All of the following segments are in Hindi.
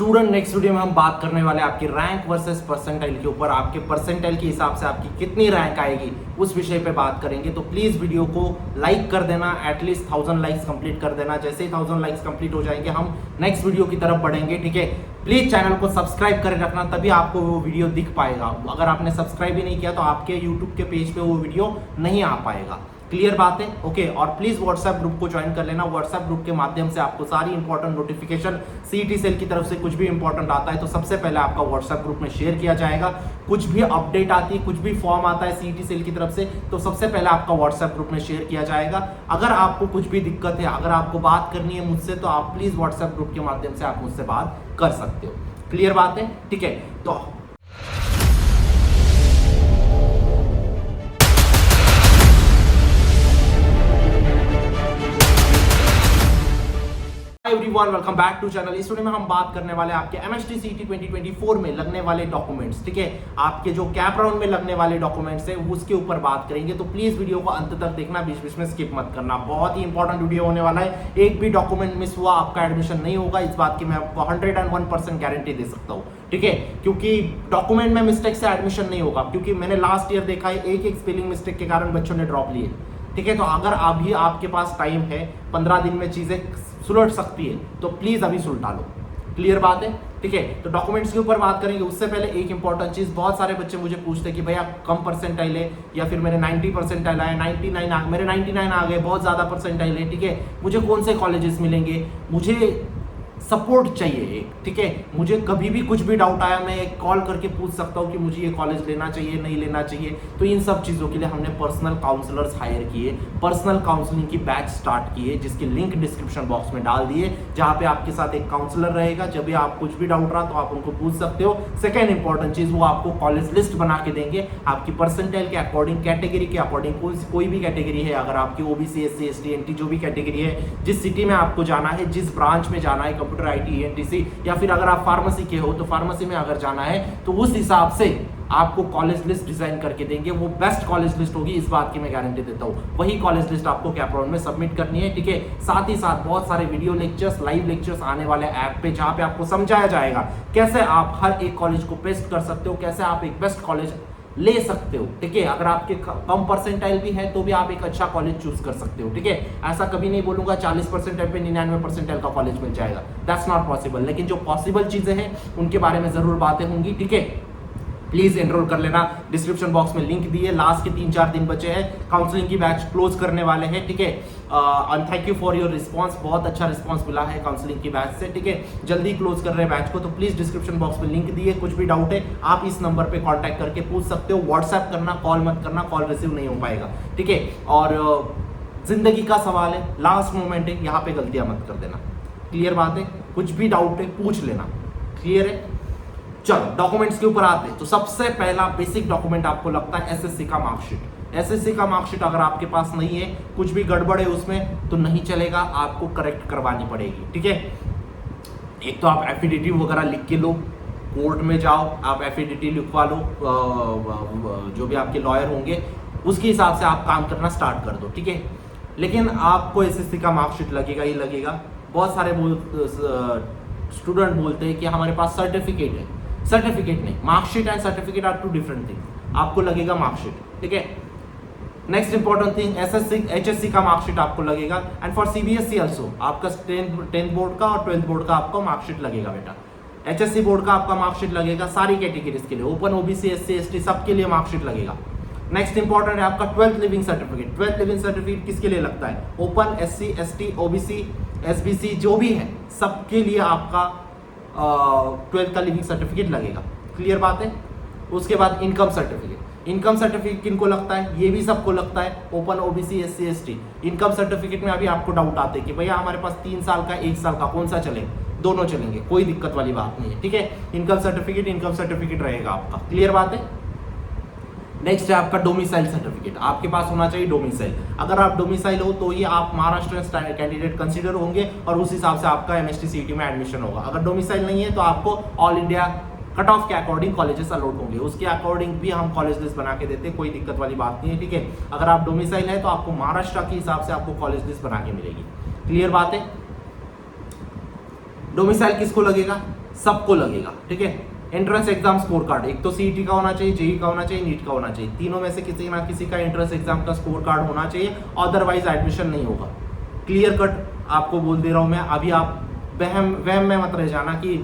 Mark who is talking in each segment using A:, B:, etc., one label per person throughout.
A: स्टूडेंट, नेक्स्ट वीडियो में हम बात करने वाले आपकी रैंक वर्सेस परसेंटाइल के ऊपर। आपके परसेंटाइल के हिसाब से आपकी कितनी रैंक आएगी उस विषय पे बात करेंगे। तो प्लीज वीडियो को लाइक कर देना, एटलीस्ट 1000 लाइक्स कंप्लीट कर देना। जैसे ही 1000 लाइक्स कंप्लीट हो जाएंगे हम नेक्स्ट वीडियो की तरफ बढ़ेंगे, ठीक है। प्लीज चैनल को सब्सक्राइब कर रखना, तभी आपको वो वीडियो दिख पाएगा। अगर आपने सब्सक्राइब ही नहीं किया तो आपके यूट्यूब के पेज पे वो वीडियो नहीं आ पाएगा। क्लियर बात है? ओके। और प्लीज व्हाट्सएप ग्रुप को ज्वाइन कर लेना। व्हाट्सएप ग्रुप के माध्यम से आपको सारी इंपॉर्टेंट नोटिफिकेशन सीईटी सेल की तरफ से कुछ भी इंपॉर्टेंट आता है तो सबसे पहले आपका व्हाट्सएप ग्रुप में शेयर किया जाएगा। कुछ भी अपडेट आती है, कुछ भी फॉर्म आता है सीईटी सेल की तरफ से तो सबसे पहले आपका व्हाट्सएप ग्रुप में शेयर किया जाएगा। अगर आपको कुछ भी दिक्कत है, अगर आपको बात करनी है मुझसे, तो आप प्लीज व्हाट्सएप ग्रुप के माध्यम से आप मुझसे बात कर सकते हो। क्लियर बात है? ठीक है। तो everyone, welcome back to channel. इस वीडियो में हम बात करने वाले आपके एमएसटी सीईटी 2024 में लगने वाले डॉक्यूमेंट्स, ठीक है। आपके जो कैप राउंड में लगने वाले डॉक्यूमेंट्स है उसके ऊपर बात करेंगे। तो प्लीज वीडियो को अंत तक देखना, बीच बीच में स्किप मत करना। बहुत ही इंपॉर्टेंट वीडियो होने वाला है। एक भी डॉक्यूमेंट मिस हुआ आपका एडमिशन नहीं होगा, इस बात की मैं आपको 101% गारंटी दे सकता हूँ, ठीक है। क्योंकि डॉक्यूमेंट में मिस्टेक से एडमिशन नहीं होगा, क्योंकि मैंने लास्ट ईयर देखा है एक स्पेलिंग मिस्टेक के कारण बच्चों ने ड्रॉप लिए, ठीक है। तो अगर अभी आपके पास टाइम है, 15 दिन में चीजें सुलझ सकती है, तो प्लीज अभी सुलझा लो। क्लियर बात है? ठीक है। तो डॉक्यूमेंट्स के ऊपर बात करेंगे। उससे पहले एक इंपॉर्टेंट चीज, बहुत सारे बच्चे मुझे पूछते हैं कि भैया कम परसेंटाइल है या फिर मेरे 90 परसेंटाइल आए, 99 मेरे 99 आ गए, बहुत ज्यादा परसेंटाइल है, ठीक है। मुझे कौन से कॉलेजेस मिलेंगे? मुझे सपोर्ट चाहिए एक, ठीक है। मुझे कभी भी कुछ भी डाउट आया मैं एक कॉल करके पूछ सकता हूँ कि मुझे ये कॉलेज लेना चाहिए, नहीं लेना चाहिए। तो इन सब चीज़ों के लिए हमने पर्सनल काउंसलर्स हायर किए, पर्सनल काउंसलिंग की बैच स्टार्ट किए, जिसके लिंक डिस्क्रिप्शन बॉक्स में डाल दिए, जहाँ पे आपके साथ एक काउंसलर रहेगा। जब भी आप कुछ भी डाउट रहा तो आप उनको पूछ सकते हो। सेकेंड इंपॉर्टेंट चीज़, वो आपको कॉलेज लिस्ट बना के देंगे आपकी परसेंटाइल के अकॉर्डिंग, कैटेगरी के अकॉर्डिंग। कोई भी कैटेगरी है, अगर आपकी ओबीसी, एससी, एसटी, एनटी जो भी कैटेगरी है, जिस सिटी में आपको जाना है, जिस ब्रांच में जाना है, कंप्यूटर आईटी, एनटीसी, या फिर अगर आप फार्मेसी के हो तो फार्मेसी में अगर जाना है, तो उस हिसाब से आपको कॉलेज लिस्ट डिजाइन करके देंगे। वो बेस्ट कॉलेज लिस्ट होगी, इस बात की मैं गारंटी देता हूँ। वही कॉलेज लिस्ट आपको कैप राउंड में सबमिट करनी है, ठीक है। साथ ही साथ बहुत सारे वीडियो लेक्चर्स, लाइव लेक्चर्स आने वाले ऐप पे, जहां पे आपको समझाया जाएगा कैसे आप हर एक कॉलेज को पेस्ट कर सकते हो, कैसे आप एक बेस्ट कॉलेज ले सकते हो, ठीक है। अगर आपके कम परसेंटाइल भी है तो भी आप एक अच्छा कॉलेज चूज कर सकते हो, ठीक है। ऐसा कभी नहीं बोलूंगा 40 परसेंटाइल पे 99 परसेंटाइल का कॉलेज मिल जाएगा, दैट्स नॉट पॉसिबल। लेकिन जो पॉसिबल चीजें हैं उनके बारे में जरूर बातें होंगी, ठीक है। प्लीज एनरोल कर लेना, डिस्क्रिप्शन बॉक्स में लिंक दिए। लास्ट के 3-4 दिन बचे हैं, काउंसलिंग की बैच क्लोज करने वाले हैं, ठीक है। And thank you for your response, बहुत अच्छा रिस्पांस मिला है काउंसलिंग की बैच से, ठीक है। जल्दी क्लोज कर रहे हैं बैच को, तो प्लीज डिस्क्रिप्शन बॉक्स में लिंक दिए। कुछ भी डाउट है आप इस नंबर पे कॉन्टैक्ट करके पूछ सकते हो। व्हाट्सएप करना, कॉल मत करना, कॉल रिसीव नहीं हो पाएगा, ठीक है। और जिंदगी का सवाल है, लास्ट मोमेंट है, यहाँ पे गलतियां मत कर देना। क्लियर बात है? कुछ भी डाउट है पूछ लेना। क्लियर है? चलो डॉक्यूमेंट्स के ऊपर आते हैं। तो सबसे पहला बेसिक डॉक्यूमेंट आपको लगता है एसएससी का मार्कशीट। एसएससी का मार्कशीट अगर आपके पास नहीं है, कुछ भी गड़बड़ है उसमें, तो नहीं चलेगा, आपको करेक्ट करवानी पड़ेगी, ठीक है। एक तो आप एफिडेविट वगैरह लिख के लो, कोर्ट में जाओ, आप एफिडेविट लिखवा लो, जो भी आपके लॉयर होंगे उसके हिसाब से आप काम करना स्टार्ट कर दो, ठीक है। लेकिन आपको एसएससी का मार्कशीट लगेगा ही लगेगा। बहुत सारे स्टूडेंट बोलते हैं कि हमारे पास सर्टिफिकेट है। सर्टिफिकेट नहीं, marksheet and certificate are two different thing. आपको लगेगा मार्कशीट, ठीक है। Next important thing, SSC HSC का मार्कशीट आपको लगेगा। एंड फॉर सीबीएसई आल्सो आपका 10th बोर्ड का और 12th बोर्ड का आपको मार्कशीट लगेगा बेटा। एचएससी बोर्ड का आपका मार्कशीट लगेगा सारी कैटेगरीज के लिए, ओपन, ओबीसी, एससी, एसटी सबके लिए मार्कशीट लगेगा। नेक्स्ट इंपॉर्टेंट है आपका 12th leaving certificate. 12th leaving certificate किसके लिए लगता है? Open, SC, ST, OBC, SBC जो भी है सबके लिए आपका 12th का लिविंग सर्टिफिकेट लगेगा। क्लियर बात है? उसके बाद इनकम सर्टिफिकेट। इनकम सर्टिफिकेट किनको लगता है? ये भी सबको लगता है, open, OBC, SC, ST. Income certificate में अभी आपको डाउट आते हैं कि भैया हमारे पास 3 साल का, 1 साल का, कौन सा चले? दोनों चलेंगे, कोई दिक्कत वाली बात नहीं है, ठीक है। इनकम सर्टिफिकेट रहेगा आपका। क्लियर बात है? नेक्स्ट है आपका डोमिसाइल सर्टिफिकेट। आपके पास होना चाहिए डोमिसाइल। अगर आप डोमिसाइल हो तो ही आप महाराष्ट्र कैंडिडेट कंसीडर होंगे और उस हिसाब से आपका एमएसटी सीईटी में एडमिशन होगा। अगर डोमिसाइल नहीं है तो आपको ऑल इंडिया कट ऑफ के अकॉर्डिंग कॉलेजेस अलॉट होंगे, उसके अकॉर्डिंग भी हम कॉलेज लिस्ट बना के देते हैं, कोई दिक्कत वाली बात नहीं है, ठीक है। अगर आप डोमिसाइल है तो आपको महाराष्ट्र के हिसाब से आपको कॉलेज लिस्ट बना के मिलेगी। क्लियर बात है? डोमिसाइल किसको लगेगा? सबको लगेगा, ठीक है। एंट्रेंस एग्जाम स्कोर कार्ड, एक तो सीईटी का होना चाहिए, जेई का होना चाहिए, नीट का होना चाहिए, तीनों में से किसी ना किसी का एंट्रेंस एग्जाम का स्कोर कार्ड होना चाहिए, अदरवाइज एडमिशन नहीं होगा। क्लियर कट आपको बोल दे रहा हूँ मैं। अभी आप वहम में मत रह जाना कि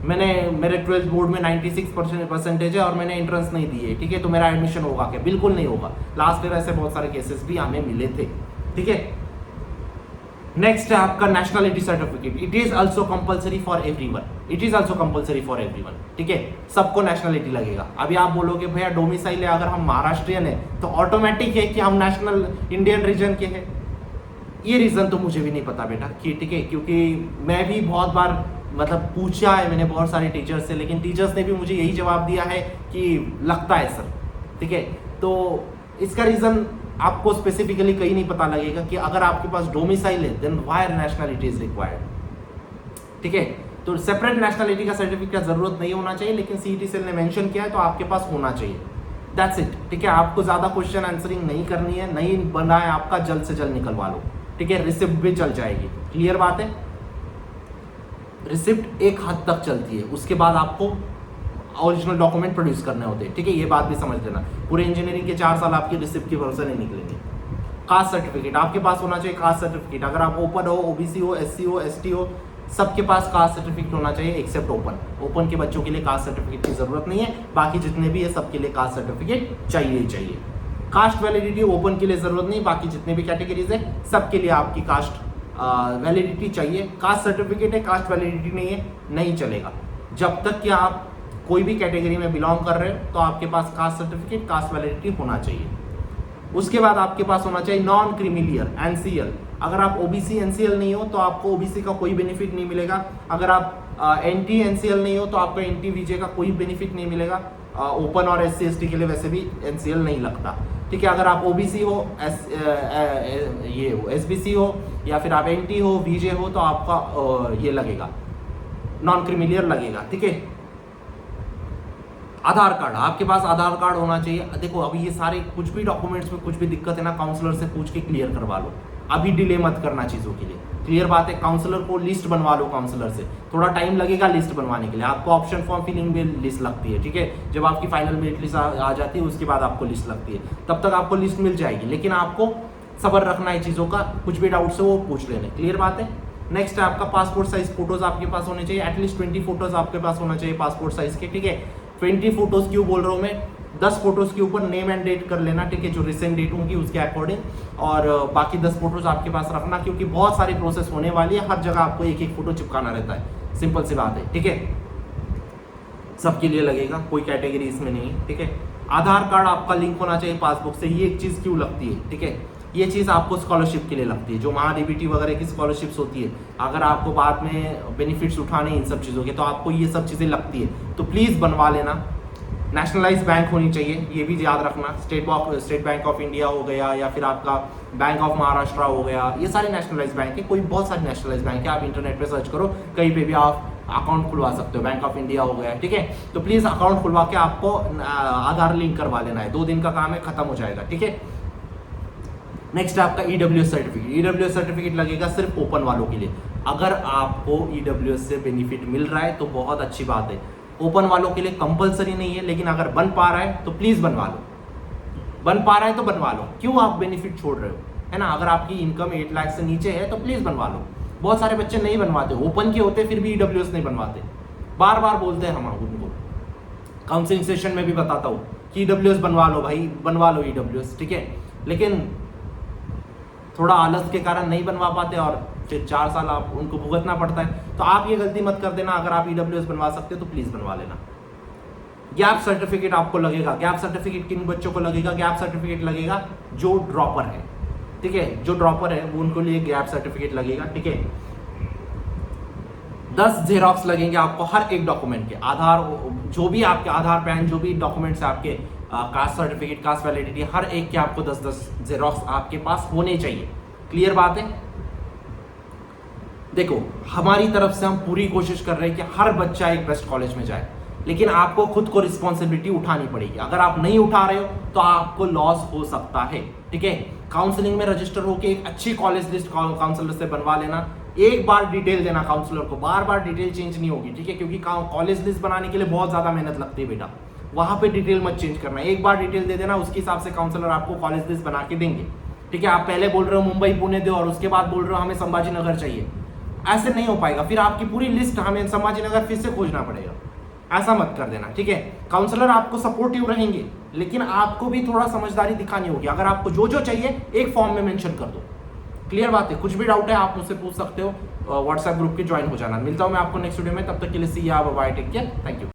A: मेरे 12th बोर्ड में 96% परसेंटेज है और मैंने एंट्रेंस नहीं दी है, ठीक है, तो मेरा एडमिशन होगा क्या? बिल्कुल नहीं होगा। लास्ट ईयर ऐसे बहुत सारे केसेस भी हमें मिले थे, ठीक है। नेक्स्ट है आपका nationality certificate. It is also compulsory for everyone, it is also compulsory for everyone, ठीक है। सबको नेशनलिटी लगेगा। अभी आप बोलोगे भैया डोमिसाइल है, अगर हम महाराष्ट्रियन है तो ऑटोमेटिक है कि हम नेशनल इंडियन रीजन के हैं। ये रीजन तो मुझे भी नहीं पता बेटा कि, ठीक है, क्योंकि मैं भी बहुत बार मतलब पूछा है मैंने बहुत सारे टीचर्स से, लेकिन टीचर्स ने भी मुझे यही जवाब दिया है कि लगता है सर, ठीक है। तो इसका रीजन आपको स्पेसिफिकली कहीं नहीं पता लगेगा कि अगर आपके पास डोमिसाइल है then why nationality is required, ठीक है। तो सेपरेट नेशनलिटी का सर्टिफिकेट का जरूरत नहीं होना चाहिए, लेकिन सीईटी सेल ने मेंशन किया है तो आपके पास होना चाहिए। दैट्स इट, ठीक है। आपको ज्यादा क्वेश्चन आंसरिंग नहीं करनी है, नहीं बना है आपका, जल्द से जल्द निकलवा लो, ठीक है। रिसिप्ट भी चल जाएगी, क्लियर बात है। रिसिप्ट एक हद तक चलती है, उसके बाद आपको ओरिजिनल डॉक्यूमेंट प्रोड्यूस करने होते हैं, ठीक है। ये बात भी समझ लेना, पूरे इंजीनियरिंग के 4 साल आपकी रिसिप्ट की भरोसे नहीं निकलेंगे। कास्ट सर्टिफिकेट आपके पास होना चाहिए। कास्ट सर्टिफिकेट अगर आप ओपन हो, ओबीसी हो, एससी हो, एसटी हो, सबके पास कास्ट सर्टिफिकेट होना चाहिए एक्सेप्ट ओपन। ओपन के बच्चों के लिए कास्ट सर्टिफिकेट की जरूरत नहीं है, बाकी जितने भी है सबके लिए कास्ट सर्टिफिकेट चाहिए ही चाहिए। कास्ट वैलिडिटी ओपन के लिए जरूरत नहीं, बाकी जितने भी कैटेगरीज है सबके लिए आपकी कास्ट वैलिडिटी चाहिए। कास्ट सर्टिफिकेट है, कास्ट वैलिडिटी नहीं है, नहीं चलेगा। जब तक कि आप कोई भी कैटेगरी में बिलोंग कर रहे हो तो आपके पास कास्ट सर्टिफिकेट, कास्ट वैलिडिटी होना चाहिए। उसके बाद आपके पास होना चाहिए नॉन क्रीमिलियर एनसीएल। अगर आप ओबीसी एनसीएल नहीं हो तो आपको ओबीसी का कोई बेनिफिट नहीं मिलेगा। अगर आप एनटी एनसीएल नहीं हो तो आपको एनटी वीजे का कोई बेनिफिट नहीं मिलेगा। ओपन और एससी एसटी के लिए वैसे भी एनसीएल नहीं लगता, ठीक है। अगर आप ओबीसी हो, एसबीसी हो या फिर आप एनटी हो, वीजे हो तो आपका ये लगेगा, नॉन क्रीमिलियर लगेगा, ठीक है। आधार कार्ड, आपके पास आधार कार्ड होना चाहिए। देखो अभी ये सारे कुछ भी डॉक्यूमेंट्स में कुछ भी दिक्कत है ना, काउंसलर से पूछ के क्लियर करवा लो, अभी डिले मत करना चीज़ों के लिए। क्लियर बात है। काउंसलर को लिस्ट बनवा लो, काउंसलर से थोड़ा टाइम लगेगा लिस्ट बनवाने के लिए। आपको ऑप्शन फॉर्म फिलिंग में लिस्ट लगती है, ठीक है। जब आपकी फाइनल मेरिट लिस्ट आ जाती है उसके बाद आपको लिस्ट लगती है, तब तक आपको लिस्ट मिल जाएगी, लेकिन आपको सब्र रखना है चीज़ों का। कुछ भी डाउट्स है वो पूछ लेने, क्लियर बात है। नेक्स्ट है आपका पासपोर्ट साइज फोटोज आपके पास होने चाहिए, एटलीस्ट 20 फोटोज आपके पास होना चाहिए पासपोर्ट साइज के, ठीक है। 20 फोटोज क्यों बोल रहा हूँ मैं, 10 फोटोज के ऊपर नेम एंड डेट कर लेना, ठीक है, जो रिसेंट डेट होंगी उसके अकॉर्डिंग, और बाकी 10 फोटोज आपके पास रखना, क्योंकि बहुत सारी प्रोसेस होने वाली है, हर जगह आपको एक एक फोटो चिपकाना रहता है। सिंपल सी बात है, ठीक है। सबके लिए लगेगा, कोई कैटेगरी इसमें नहीं है, ठीक है। आधार कार्ड आपका लिंक होना चाहिए पासबुक से। ये एक चीज़ क्यों लगती है, ठीक है, ये चीज़ आपको स्कॉलरशिप के लिए लगती है, जो महाडीबीटी वगैरह की स्कॉलरशिप्स होती है। अगर आपको बाद में बेनिफिट्स उठाने इन सब चीज़ों के तो आपको ये सब चीज़ें लगती है, तो प्लीज़ बनवा लेना। नेशनलाइज बैंक होनी चाहिए, ये भी याद रखना। स्टेट बैंक ऑफ इंडिया हो गया या फिर आपका बैंक ऑफ महाराष्ट्र हो गया, ये सारे नेशनलाइज बैंक है। कोई बहुत सारे नेशनलाइज बैंक है, आप इंटरनेट पे सर्च करो, कहीं पे भी आप अकाउंट खुलवा सकते हो। बैंक ऑफ इंडिया हो गया, ठीक है। तो प्लीज़ अकाउंट खुलवा के आपको आधार लिंक करवा लेना है, 2 दिन का काम है, खत्म हो जाएगा, ठीक है। नेक्स्ट है आपका ईडब्ल्यूएस सर्टिफिकेट। ईडब्ल्यूएस सर्टिफिकेट लगेगा सिर्फ ओपन वालों के लिए। अगर आपको ईडब्ल्यूएस से बेनिफिट मिल रहा है तो बहुत अच्छी बात है। ओपन वालों के लिए कंपलसरी नहीं है, लेकिन अगर बन पा रहा है तो प्लीज बनवा लो। बन पा रहा है तो बनवा लो, क्यों आप बेनिफिट छोड़ रहे हो, है ना। अगर आपकी इनकम 8 लाख से नीचे है तो प्लीज बनवा लो। बहुत सारे बच्चे नहीं बनवाते, ओपन के होते फिर भी ईडब्ल्यूएस नहीं बनवाते, बार बार बोलते हैं हम उनको। काउंसलिंग सेशन में भी बताता हूँ कि ईडब्ल्यूएस बनवा लो भाई, बनवा लो ईडब्ल्यूएस, ठीक है। लेकिन थोड़ा आलस के कारण नहीं बनवा पाते और फिर 4 साल आप उनको भुगतना पड़ता है। तो आप ये गलती मत कर देना। अगर आप ईडब्ल्यूएस बनवा सकते हो तो प्लीज बनवा लेना। गैप सर्टिफिकेट आपको लगेगा। गैप सर्टिफिकेट किन बच्चों को लगेगा? गैप सर्टिफिकेट लगेगा जो ड्रॉपर है, ठीक है। जो ड्रॉपर है वो उनको लिए गैप सर्टिफिकेट लगेगा, ठीक है। 10 जेरॉक्स लगेंगे आपको हर एक डॉक्यूमेंट के। आधार, जो भी आपके आधार पैन, जो भी डॉक्यूमेंट्स आपके, कास्ट सर्टिफिकेट, कास्ट वैलिडिटी, हर एक के आपको 10-10 जेरॉक्स आपके पास होने चाहिए। क्लियर बात है। देखो हमारी तरफ से हम पूरी कोशिश कर रहे हैं कि हर बच्चा एक बेस्ट कॉलेज में जाए, लेकिन आपको खुद को रिस्पॉन्सिबिलिटी उठानी पड़ेगी। अगर आप नहीं उठा रहे हो तो आपको लॉस हो सकता है, ठीक है। काउंसलिंग में रजिस्टर होकर एक अच्छी कॉलेज लिस्ट काउंसलर से बनवा लेना, एक बार डिटेल देना काउंसलर को, बार बार डिटेल चेंज नहीं होगी, ठीक है, क्योंकि कॉलेज लिस्ट बनाने के लिए बहुत ज्यादा मेहनत लगती है बेटा, वहां पे डिटेल मत चेंज करना, एक बार डिटेल दे देना, उसके हिसाब से काउंसलर आपको कॉलेज लिस्ट बना के देंगे, ठीक है। आप पहले बोल रहे हो मुंबई पुणे दो और उसके बाद बोल रहे हो हमें संभाजी नगर चाहिए, ऐसे नहीं हो पाएगा, फिर आपकी पूरी लिस्ट हमें संभाजी नगर फिर से खोजना पड़ेगा, ऐसा मत कर देना, ठीक है। काउंसलर आपको सपोर्टिव रहेंगे, लेकिन आपको भी थोड़ा समझदारी दिखानी होगी, अगर आपको जो जो चाहिए एक फॉर्म में मेंशन कर दो, क्लियर बात है। कुछ भी डाउट है आप मुझसे पूछ सकते हो, व्हाट्सएप ग्रुप के ज्वाइन हो जाना। मिलता हूं मैं आपको नेक्स्ट वीडियो में, तब तक के लिए see ya bye, take care, thank you.